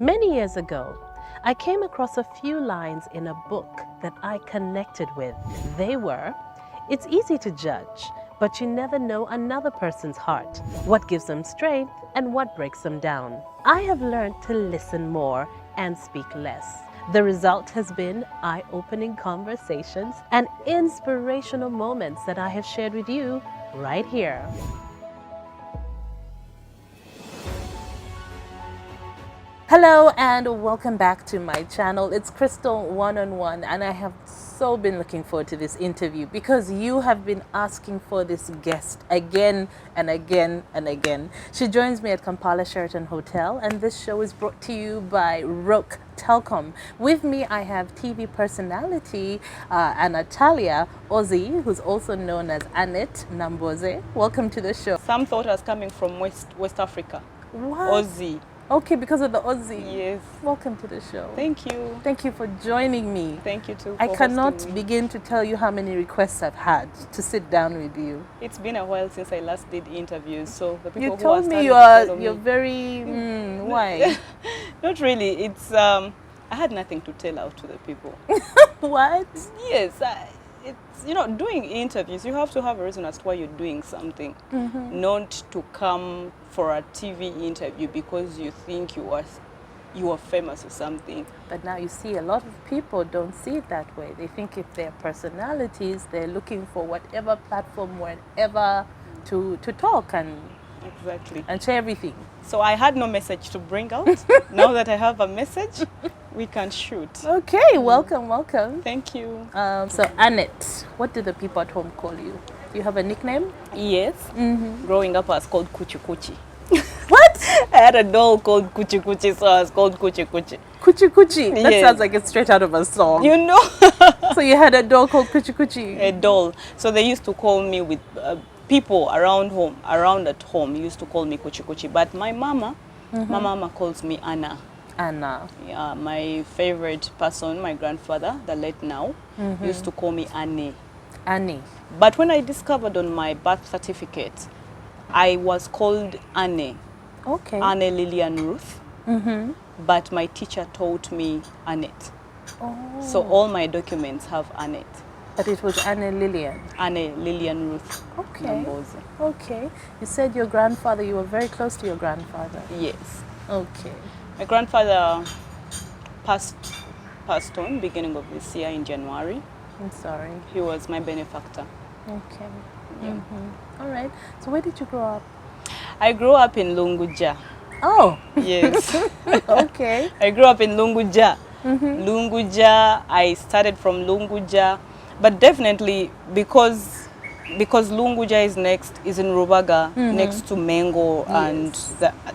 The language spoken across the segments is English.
Many years ago, I came across a few lines in a book that I connected with. They were, "It's easy to judge, but you never know another person's heart, what gives them strength and what breaks them down." I have learned to listen more and speak less. The result has been eye-opening conversations and inspirational moments that I have shared with you right here. Hello and welcome back to my channel. It's Crystal One-on-One, and I have so been looking forward to this interview because you have been asking for this guest again and again and again. She joins me at Kampala Sheraton Hotel, and this show is brought to you by Roke Telcom. With me I have TV personality Talia, Aussie, who's also known as Annette Nambose. Welcome to the show. Some thought I was coming from West Africa. What? Aussie. Okay, because of the Aussie. Yes. Welcome to the show. Thank you. Thank you for joining me. Thank you too. I cannot begin to tell you how many requests I've had to sit down with you. It's been a while since I last did interviews, so the people You told me you're very why? Not really. It's I had nothing to tell out to the people. What? Yes, it's doing interviews. You have to have a reason as to why you're doing something, not to come for a TV interview because you think you are famous or something. But now you see a lot of people don't see it that way. They think if they're personalities, they're looking for whatever platform, wherever to talk and share everything. So I had no message to bring out. Now that I have a message, we can shoot. Okay, welcome. Thank you. So Annette, what do the people at home call you? Do you have a nickname? Yes. Growing up, I was called Kuchi Kuchi. What? I had a doll called Kuchi Kuchi, so I was called Kuchi Kuchi. Kuchi Kuchi? That Yes. sounds like it's straight out of a song. You know? So you had a doll called Kuchi Kuchi? A doll. So they used to call me with people around at home used to call me Kuchi Kuchi. But my mama calls me Anna. Anna. Yeah, my favorite person, my grandfather, the late now, used to call me Annie. Annie. But when I discovered on my birth certificate, I was called Anne. Okay. Anne Lillian Ruth. But my teacher taught me Annette. Oh. So all my documents have Annette. But it was Anne Lillian. Anne Lillian Ruth. Okay. Nambose. Okay. You said your grandfather, you were very close to your grandfather. Yes. Okay. My grandfather passed on beginning of this year in January. I'm sorry. He was my benefactor. Okay. Yeah. All right. So where did you grow up? I grew up in Lunguja. Oh. Yes. Okay. I grew up in Lunguja. Lunguja, I started from Lunguja, but definitely because Lunguja is in Rubaga, next to Mengo and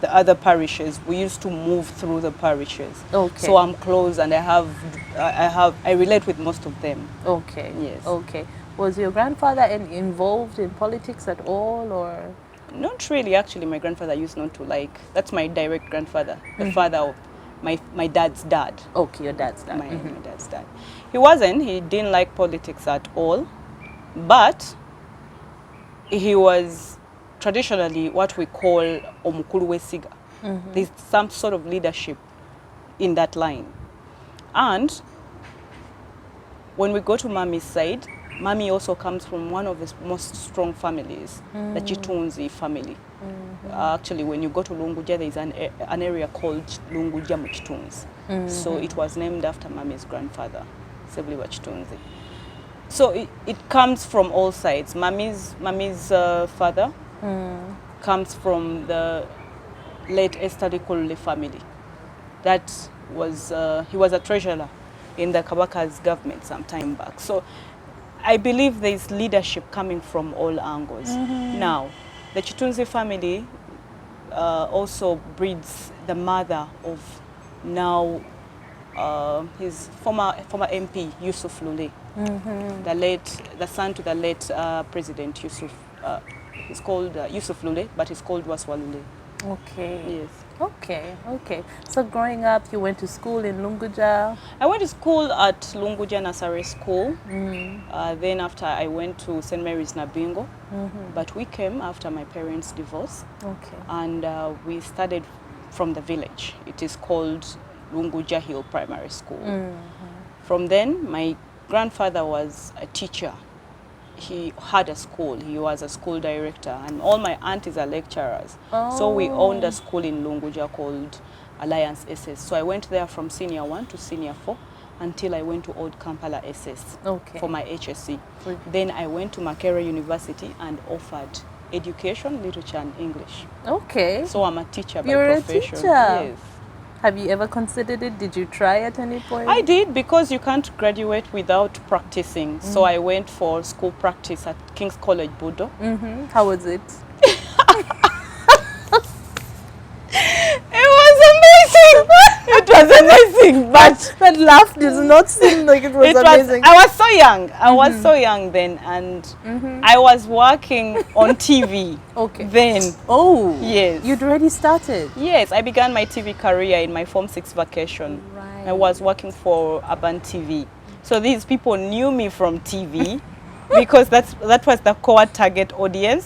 the other parishes. We used to move through the parishes. Okay. So I'm close and I relate with most of them. Okay. Yes. Okay. Was your grandfather involved in politics at all, or? Not really, actually. My grandfather used not to like. That's my direct grandfather, the father of my dad's dad. Okay, your dad's dad. My dad's dad. He didn't like politics at all, but he was traditionally what we call omukulu wesiga. There's some sort of leadership in that line. And when we go to Mommy's side, Mommy also comes from one of the most strong families, the Chitunzi family. Actually, when you go to Lunguja, there's an area called Lunguja Muchitunzi. So it was named after Mommy's grandfather, Sibling Chitunzi. So it comes from all sides. Mommy's father comes from the late Esther Kulule family. That was he was a treasurer in the Kabaka's government some time back. So I believe there is leadership coming from all angles. Now, the Chitunzi family also breeds the mother of now his former MP Yusuf Lule, the son to the late President Yusuf. He's called Yusuf Lule, but he's called Waswa Lule. Okay. Yes. Okay. So growing up, you went to school in Lunguja? I went to school at Lunguja Nursery School. Then after I went to St. Mary's Nabingo. But we came after my parents' divorce. Okay. And we started from the village. It is called Lunguja Hill Primary School. From then, my grandfather was a teacher. He had a school. He was a school director, and all my aunties are lecturers. So we owned a school in Lunguja called Alliance SS. So I went there from senior 1 to senior 4 until I went to Old Kampala SS for my HSC. Then I went to Makerere University and offered education, literature and English. Okay. So I'm a teacher by You're profession. a teacher. Yes. Have you ever considered it? Did you try at any point? I did, because you can't graduate without practicing. So I went for school practice at King's College, Budo. How was it? It was amazing. It was amazing, but that laugh does not seem like it was amazing. I was so young. I was so young then, and I was working on TV. Okay. Then. Oh. Yes. You'd already started. Yes, I began my TV career in my Form 6 vacation. Right. I was working for Urban TV. So these people knew me from TV because that was the core target audience.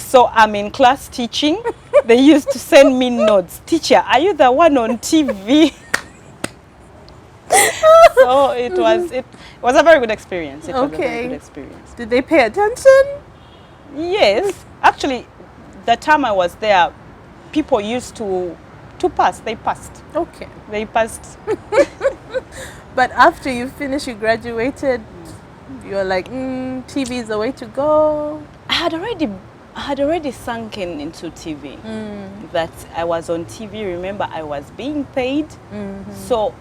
So I'm in class teaching. They used to send me notes. Teacher, are you the one on TV? So it was a very good experience. It was a very good experience. Did they pay attention? Yes. Actually, the time I was there, people used to pass. They passed. Okay. They passed. But after you finished, you graduated, you're like, TV is the way to go. I had already sunken into TV. That I was on TV. Remember, I was being paid. So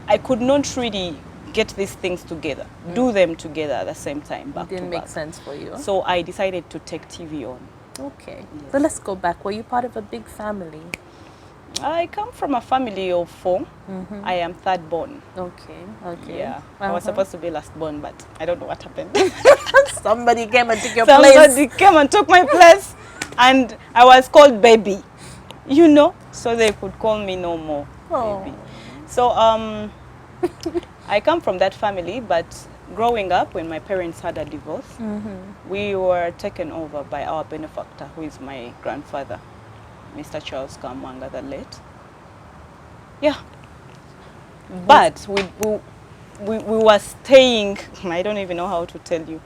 I could not really get these things together, do them together at the same time. Back It didn't to make back. sense for you. So I decided to take TV on. Okay. Yes. So let's go back. Were you part of a big family? I come from a family of 4. I am third born. Okay. Okay. Yeah. I was supposed to be last born, but I don't know what happened. Somebody came and took your place. Somebody came and took my place, and I was called baby. You know, so they could call me no more baby. So I come from that family, but growing up, when my parents had a divorce, we were taken over by our benefactor, who is my grandfather, Mr. Charles Kamwanga, the late. Yeah. But we were staying, I don't even know how to tell you.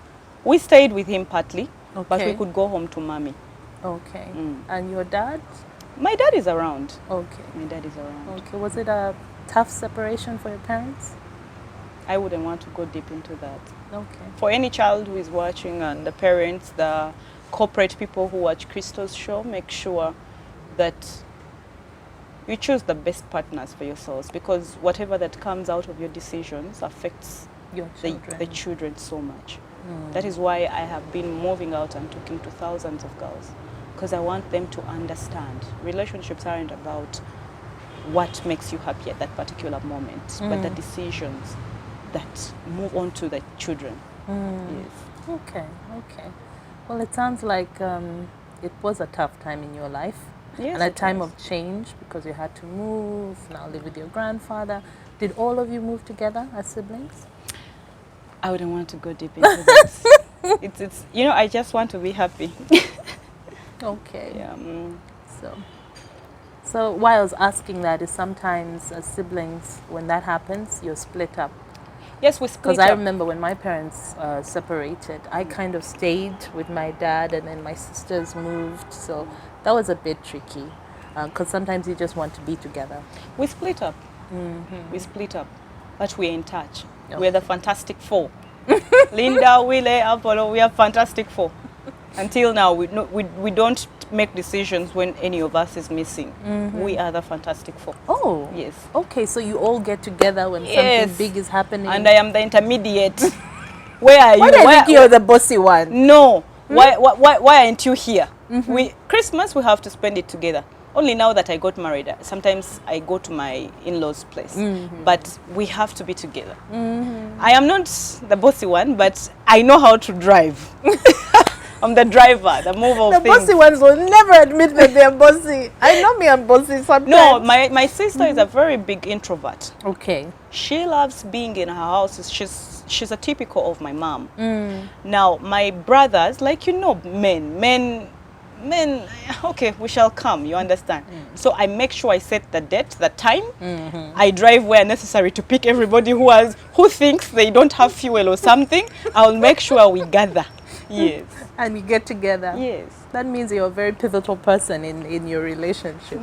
We stayed with him partly, but we could go home to mommy. Okay. And your dad? My dad is around. Okay. My dad is around. Okay. Was it a tough separation for your parents? I wouldn't want to go deep into that. Okay. For any child who is watching, and the parents, the corporate people who watch Crystal's show, make sure that you choose the best partners for yourselves, because whatever that comes out of your decisions affects Your children. the children so much. That is why I have been moving out and talking to thousands of girls, because I want them to understand relationships aren't about what makes you happy at that particular moment, but the decisions that move on to the children. Yes. Okay. Okay. Well, it sounds like it was a tough time in your life. Yes, and a it time was. of change, because you had to move, now live with your grandfather. Did all of you move together as siblings? I wouldn't want to go deep into this. It's you know, I just want to be happy. Okay. Yeah. So why I was asking that is sometimes as siblings, when that happens, you're split up. Yes, we split Because up. I remember when my parents separated, I kind of stayed with my dad, and then my sisters moved. So that was a bit tricky, because sometimes you just want to be together. We split up. We split up, but we're in touch. Okay. We're the Fantastic Four. Linda, Wile, Apollo, we are Fantastic Four. Until now, we don't make decisions when any of us is missing. We are the Fantastic Four. Oh. Yes. Okay, so you all get together when Yes. something big is happening. And I am the intermediate. Where are you? Why do I think you're the bossy one? No. Why aren't you here? Christmas, we have to spend it together. Only now that I got married, sometimes I go to my in-laws' place. But we have to be together. I am not the bossy one, but I know how to drive. I'm the driver, the mover of The things. bossy ones will never admit that they're bossy. I know me, I'm bossy sometimes. No, my sister is a very big introvert. Okay. She loves being in her house. She's a typical of my mom. Now, my brothers, like men then okay, we shall come, you understand. So I make sure I set the date, the time. I drive where necessary to pick everybody who thinks they don't have fuel or something. I'll make sure we gather. Yes. And you get together. Yes. That means you're a very pivotal person in your relationship.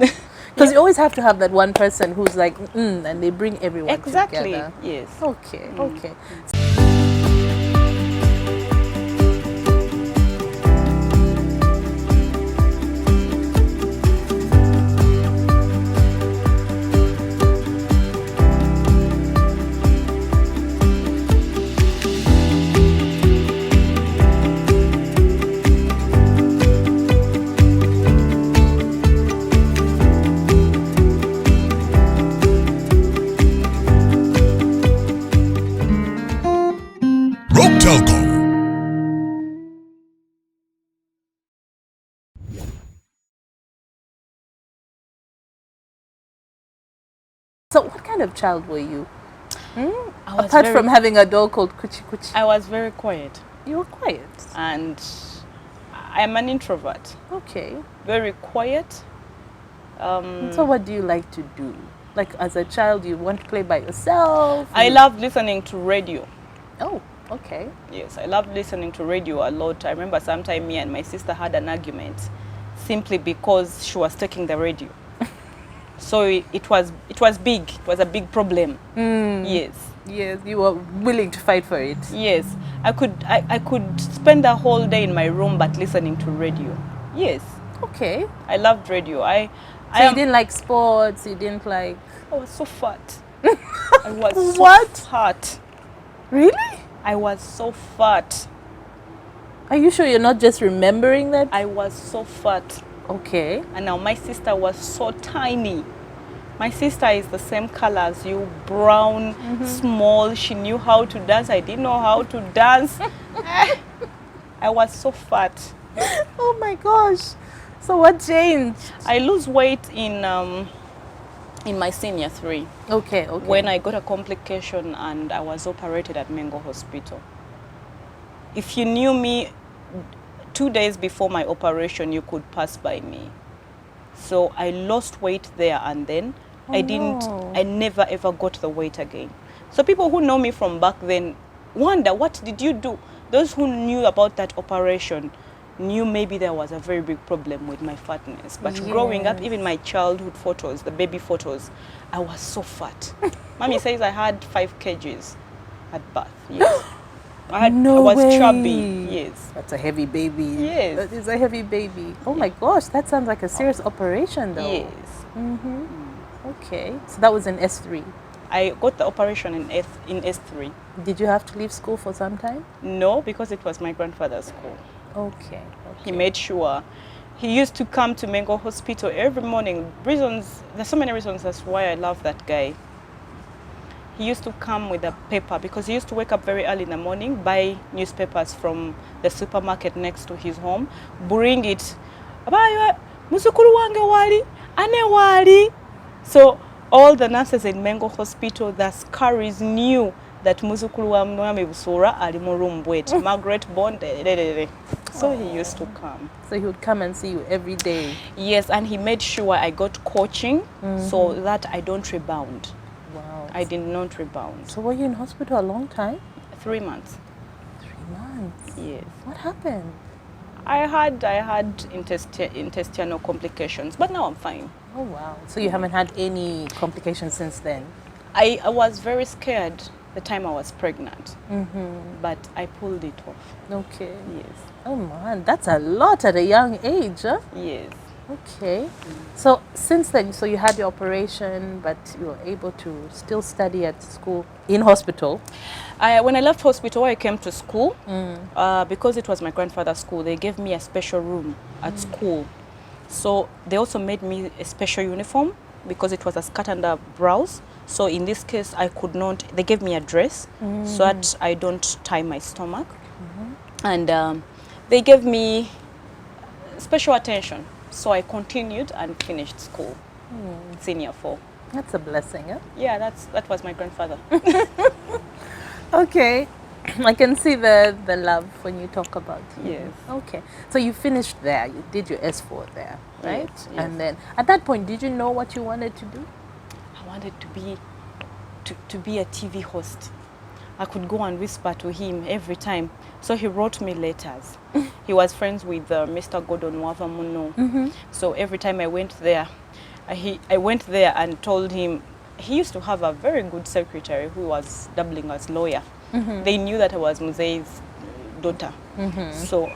Because you always have to have that one person who's like, and they bring everyone Exactly. together. Yes. Okay, okay. Rope Telco. So what kind of child were you? I was Apart very- from having a doll called Kuchi Kuchi. I was very quiet, You were quiet. and I'm an introvert. Okay. Very quiet. So what do you like to do? Like as a child, you want to play by yourself? I love listening to radio. Oh, okay. Yes, I love listening to radio a lot. I remember sometime me and my sister had an argument simply because she was taking the radio. So it was big. It was a big problem. Yes. Yes, you were willing to fight for it. Yes. I could spend the whole day in my room but listening to radio. Yes. Okay. I loved radio. So you didn't like sports, you didn't like... I was so fat. I was so What? fat. Really? I was so fat. Are you sure you're not just remembering that? I was so fat. Okay. And now my sister was so tiny. My sister is the same color as you, brown, small. She knew how to dance. I didn't know how to dance. I was so fat. Oh my gosh. So what changed? I lose weight in my senior 3 Okay, okay. when I got a complication and I was operated at Mengo Hospital. If you knew me 2 days before my operation, you could pass by me. So I lost weight there and then. Oh, no. I never ever got the weight again. So people who know me from back then wonder, what did you do? Those who knew about that operation knew maybe there was a very big problem with my fatness. But growing up, Yes. even my childhood photos, the baby photos, I was so fat. Mommy says I had 5 kgs at birth. Yes. I was way. chubby. Yes. That's a heavy baby. Yes. That is a heavy baby. Oh my gosh, that sounds like a serious operation though. Yes. Okay. So that was in S3. I got the operation in S3. Did you have to leave school for some time? No, because it was my grandfather's school. Okay. He made sure. He used to come to Mengo Hospital every morning. There's so many reasons that's why I love that guy. He used to come with a paper because he used to wake up very early in the morning, buy newspapers from the supermarket next to his home, bring it. Musukuru wange wali, ane wali. So all the nurses in Mengo Hospital, the scaries knew that Musukuru wa mwami busura ali mu room bwet. Margaret Bond. So he used to come. So he would come and see you every day. Yes, and he made sure I got coaching so that I don't rebound. Wow. I did not rebound. So were you in hospital a long time? 3 months. 3 months. Yes. What happened? I had intestinal complications, but now I'm fine. Oh wow. So you haven't had any complications since then? I was very scared the time I was pregnant, but I pulled it off. Okay. Yes. Oh man, that's a lot at a young age, huh? Yes. Okay. So since then, so you had your operation, but you were able to still study at school, in hospital? When I left hospital, I came to school. Because it was my grandfather's school, they gave me a special room at school. So they also made me a special uniform because it was a skirt and a blouse. So in this case, I could not, they gave me a dress so that I don't tie my stomach. And they gave me special attention. So I continued and finished school, senior 4. That's a blessing, huh? Yeah, that was my grandfather. Okay. I can see the love when you talk about TV. Yes. Okay. So you finished there. You did your S4 there, right? Yes, yes. And then at that point, did you know what you wanted to do? I wanted to be a TV host. I could go and whisper to him every time. So he wrote me letters. He was friends with Mr. Gordon Wavamuno. So every time I went there, I went there and told him, he used to have a very good secretary who was doubling as lawyer. They knew that I was Muzee's daughter. So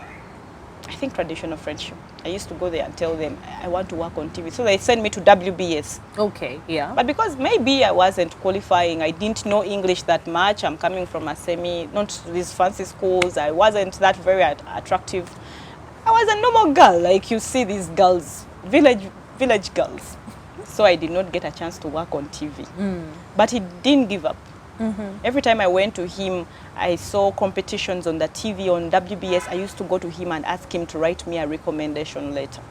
I think traditional friendship. I used to go there and tell them, I want to work on TV. So they sent me to WBS. Okay, yeah. But because maybe I wasn't qualifying, I didn't know English that much. I'm coming from a not these fancy schools. I wasn't that very attractive. I was a normal girl, like you see these girls, village girls. So I did not get a chance to work on TV. But he didn't give up. Every time I went to him, I saw competitions on the TV, on WBS. I used to go to him and ask him to write me a recommendation letter.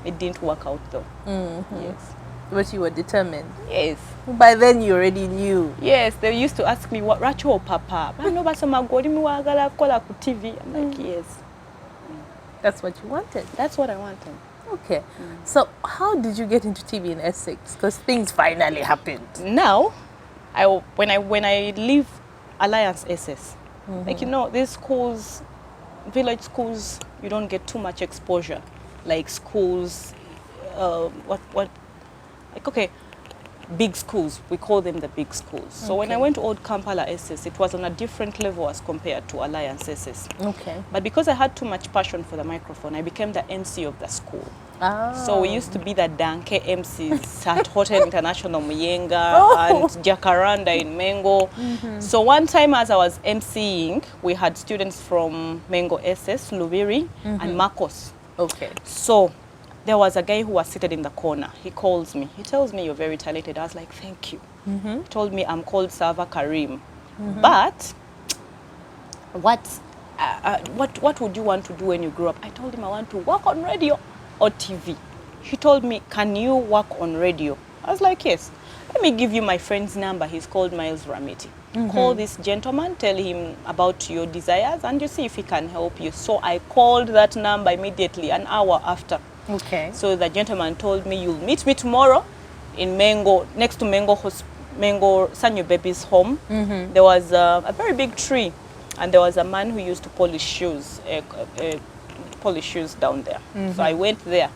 It didn't work out though. Yes. But you were determined. Yes. By then you already knew. Yes, they used to ask me, what Racho or Papa? I know about TV. I'm like, yes. That's what you wanted. That's what I wanted. Okay. So how did you get into TV in Essex? Because things finally happened. Now, when I leave Alliance SS, like, you know, these schools, village schools, you don't get too much exposure. Like schools, like, okay, big schools, we call them the big schools. So when I went to Old Kampala SS, it was on a different level as compared to Alliance SS. Okay. But because I had too much passion for the microphone, I became the MC of the school. Ah. So we used to be the Danke MCs at Hotel International Muyenga and Jacaranda in Mengo. So one time as I was MCing, we had students from Mengo SS, Lubiri, and Marcos. Okay. So there was a guy who was seated in the corner. He calls me. He tells me, you're very talented. I was like, thank you. He told me, I'm called Sava Karim. But what would you want to do when you grow up? I told him I want to work on radio or TV. He told me, can you work on radio? I was like, yes. Let me give you my friend's number. He's called Miles Ramiti. Call this gentleman, tell him about your desires, and you see if he can help you. So I called that number immediately, an hour after. Okay. So the gentleman told me, you'll meet me tomorrow in Mengo, next to Mengo Sanyo Baby's home. There was a very big tree, and there was a man who used to polish shoes, down there. So I went there.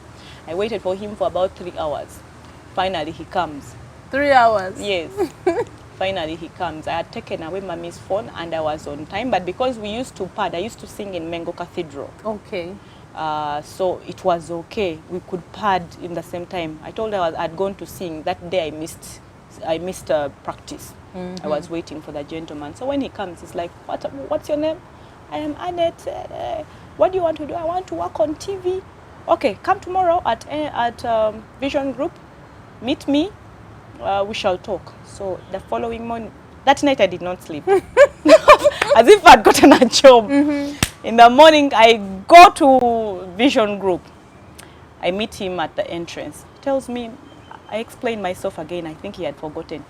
I waited for him for about 3 hours. Finally, he comes. 3 hours? Yes. Finally, he comes. I had taken away Mommy's phone, and I was on time. But because we used to pad, I used to sing in Mengo Cathedral. Okay. So it was okay. We could pad in the same time. I told her I'd gone to sing. That day I missed practice. I was waiting for the gentleman. So when he comes, he's like, what's your name? I am Annette. What do you want to do? I want to work on TV. Okay, come tomorrow at Vision Group. Meet me. We shall talk. So the following morning, that night I did not sleep. As if I'd gotten a job. In the morning, I go to Vision Group. I meet him at the entrance. He tells me, I explain myself again. I think he had forgotten.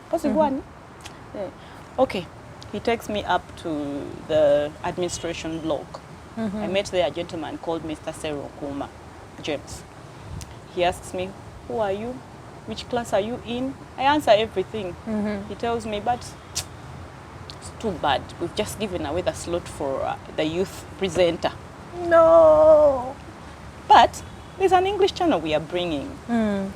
Okay. He takes me up to the administration block. I met there a gentleman called Mr. Sero Kuma, James. He asks me, who are you? Which class are you in? I answer everything. He tells me, but it's too bad. We've just given away the slot for the youth presenter. No. But there's an English channel we are bringing.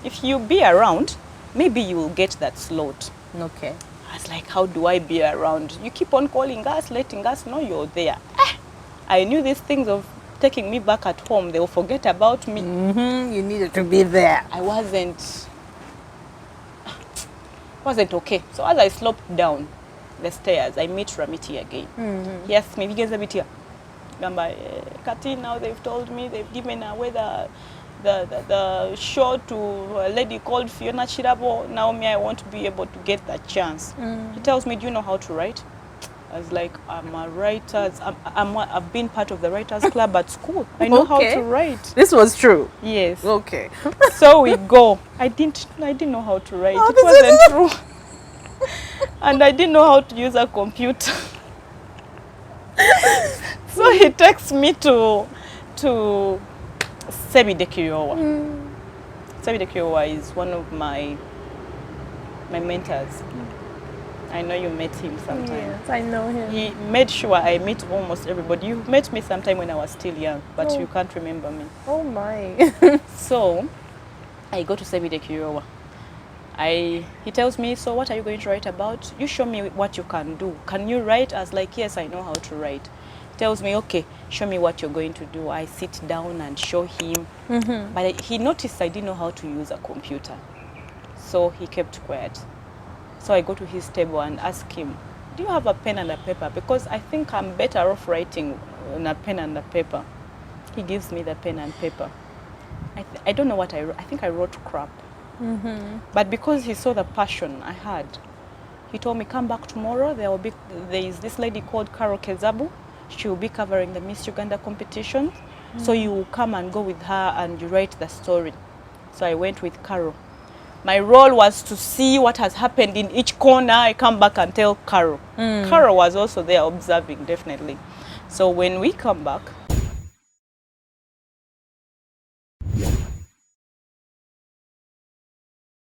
If you be around, maybe you will get that slot. Okay. I was like, how do I be around? You keep on calling us, letting us know you're there. I knew these things of taking me back at home. They will forget about me. You needed to be there. I wasn't okay. So as I sloped down the stairs, I meet Ramiti again. He asked me, Kati, now they've told me they've given away the show to a lady called Fiona Chirabo. Now I won't be able to get that chance. He tells me, do you know how to write? I was like, I'm a writer. I've been part of the writers club at school. I know how to write. This was true. Yes. Okay. So we go. I didn't know how to write. It wasn't true. And I didn't know how to use a computer. So he takes me to Sebi de Kiriowa. Sebi de Kiriowa is one of my mentors. I know you met him sometime. Yes, I know him. He made sure I meet almost everybody. You met me sometime when I was still young, but you can't remember me. Oh my. So I go to Sebi de Kiriowa. He tells me, so what are you going to write about? You show me what you can do. Can you write? I was like, yes, I know how to write. He tells me, okay, show me what you're going to do. I sit down and show him. But he noticed I didn't know how to use a computer. So he kept quiet. So I go to his table and ask him, do you have a pen and a paper? Because I think I'm better off writing on a pen and a paper. He gives me the pen and paper. I don't know what I wrote. I think I wrote crap. But because he saw the passion I had, he told me, come back tomorrow. There is this lady called Carol Kezabu. She will be covering the Miss Uganda competition. So you will come and go with her and you write the story. So I went with Carol. My role was to see what has happened in each corner. I come back and tell Carol. Carol was also there observing, definitely. So when we come back,